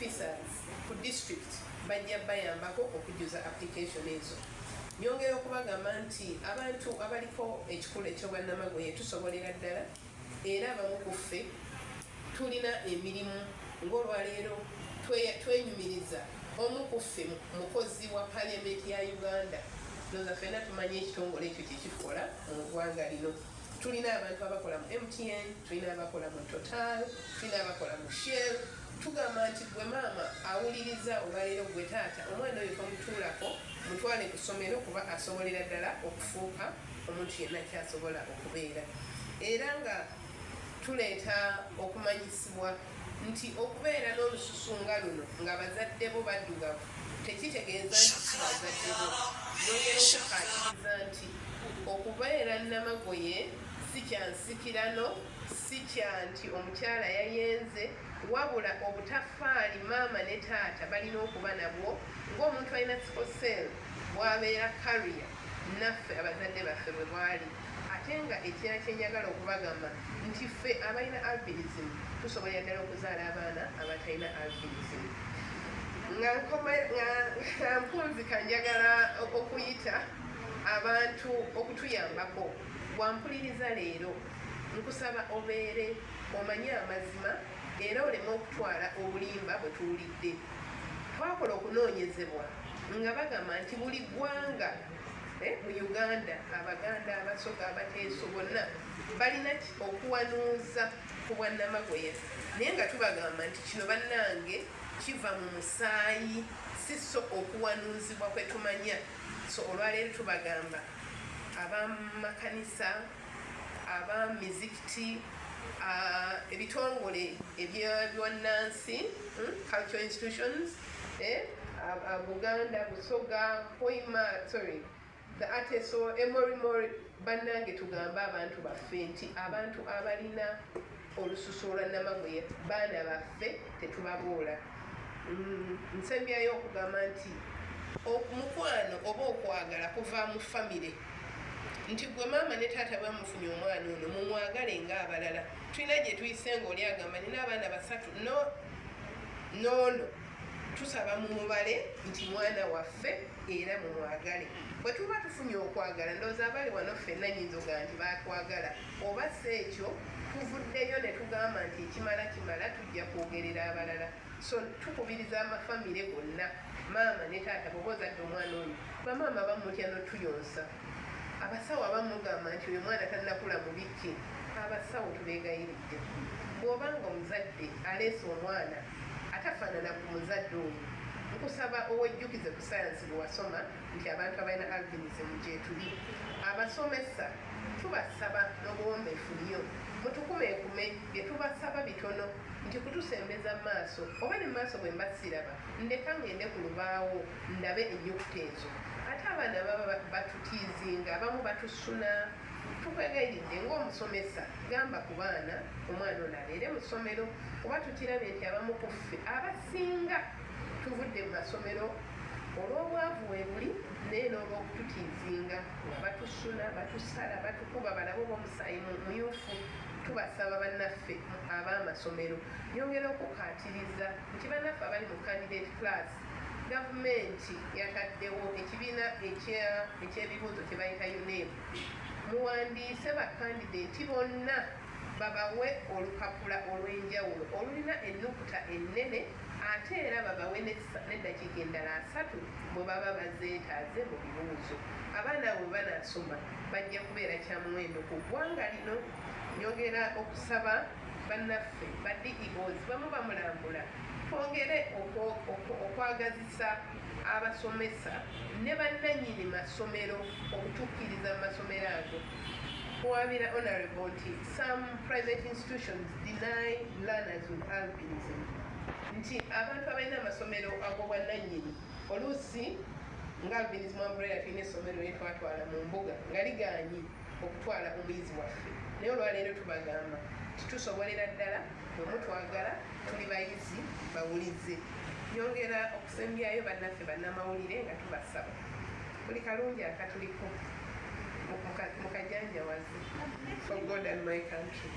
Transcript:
officers ku district bajja bayambako okujuza application ezo. Nyongera okubagamba nti abantu abaliko ekikulu eky'obwannamagoye tusobolera ddala era abamu ku ffe tulina emirimu ng'olwaleero twenyumiriza omu ku ffe mukozi wa Parliament ya Uganda. Ndoza ffenna tumanyi ekitongole ekyo kyekikola mu ggwanga lino. Tulina abantu abakola mu MTN, tulina abakola mu Total, tulina abakola mu Shell. Tugamba nti gwe maama awuliriza olwaleero gwe taata omwana oyo tomutuulako mutwale ku ssomero kuba asobolera ddala okufuuka omuntu yenna kyasobola okubeera. Era nga tuleeta okumanyisibwa nti okubeera n'olususu nga luno nga bazadde bo baddugavu tekitegeeza nti kibazadde bo. Yongera okukaatiriza nti okubeera Namagoye si kyansikirano, si kya nti omukyala yayenze, wabula obutafaali maama ne taata balina okuba nabwo ng'omuntu alina sikosel bwabeera kariya naffe abazadde baffe bwe bwali. Ate nga ekirala kye njagala okubagamba nti ffe abalina albinism tusobolera ddala okuzaala abaana abatalina albinism. Nga mpunzika njagala okuyita abantu okutuyambako. Bwampuliriza leero nkusaba obeere omanye amazima era oleme okutwala obulimba bwe tuwulidde. Twakola okunoonyezebwa nga bagamba nti buli ggwanga mu Uganda, Abaganda, Abasoga, Abateeso bonna balina okuwanuuza ku bwannamagoye. Naye nga tubagamba nti kino bannange kiva mu musaayi si so okuwanuuzibwa kwe tumanya. So olwaleero tubagamba abamakanisa, abamizikiti, ebitongole ebyonnansi, cultural institutions, Buganda, Busoga, Hoima, the Ateso, Emorimori, bannange tugamba abantu baffe nti abantu abalina olususu olwa Namagoye baana baffe tetubaboola. Nsembyayo okugamba nti omukwano oba okwagala kuva mu famire. Nti gwe maama ne taata bamufunye omwana ono mumwagale ng'abalala. Tulina gye tuyise ng'oli agamba nina abaana 3 noono tusaba mu mubale nti mwana waffe era mumwagale. Bwe tuba tufunye okwagala ndowooza abali wano ffenna nyinzoga nti baatwagala oba si ekyo tuvuddeyo ne tugamba nti ekimala kimala tujja kwogerera abalala. So tukubiriza amafamire gonna maama ne taata bw'oba ozadde omwana oyo bamaama bamutya n'otuyonsa. Abasawo abamugamba nti oyo mwana tannakula mubikki. Abasawo tubeegayiridde bw'obanga omuzadde aleese omwana atafaanana ku muzadde oyo nkusaba owejjukize ku sayansi bwe wasoma nti abantu abalina albinism gye tuli. Abasomesa tubasaba n'obuwombeefu nnyo mutukumekume bye tubasaba bitono nti kutusembeza maaso oba ne maaso bwe mbasiraba ndeka ngende ku lubaawo ndabe ennyukuta ezo. Ate abaana baba batutiizinga abamu batusuna. Tukwegayiridde ng'omusomesa gamba ku baana omwana ono abeere mu ssomero kuba tukirabye nti abamu ku ffe abasinga tuvudde mu masomero olw'obwavu we buli naye n'olw'okututiizinga nga batusuna batusala batukuba balabo b'omusaayi muyufu. Tubasaba bannaffe ab'amasomero nyongera okukaatiriza nti bannaffe abali mu candidate class gavumenti yataddewo ekibiina eky'ebibuuzo kye bayita UNEB. Muwandiise bakandideti bonna babawe olupapula olw'enjawulo olulina ennukuta ennene ate era babawe n'eddakiika endala 3 bwe baba bazeetaaze mu bibuuzo. Abaana abo bwe banaasoma bajja kubeera kya muwendo ku ggwanga lino. Nyongera okusaba bannaffe ba DEOs bamu bamulambula twongere okwagazisa abasomesa ne bannannyini masomero okutukkiriza mu masomero ago. Kuwabira honorable nti some private institutions deny learners with albinism. Nti abantu abalina amasomero ag'obwannannyini oluusi nga albinism umbrella tulina essomero lye twatwala mu mbuga nga ligaanyi okutwala omuyizi waffe. Naye olwaleero tubagamba titusobolera ddala bwe mutwagala tuli bayizi bawulize. Nyongera okusembyayo bannaffe bannamawulire nga tubasaba buli kalungi akatuliko mukajanjawaze for God and my country.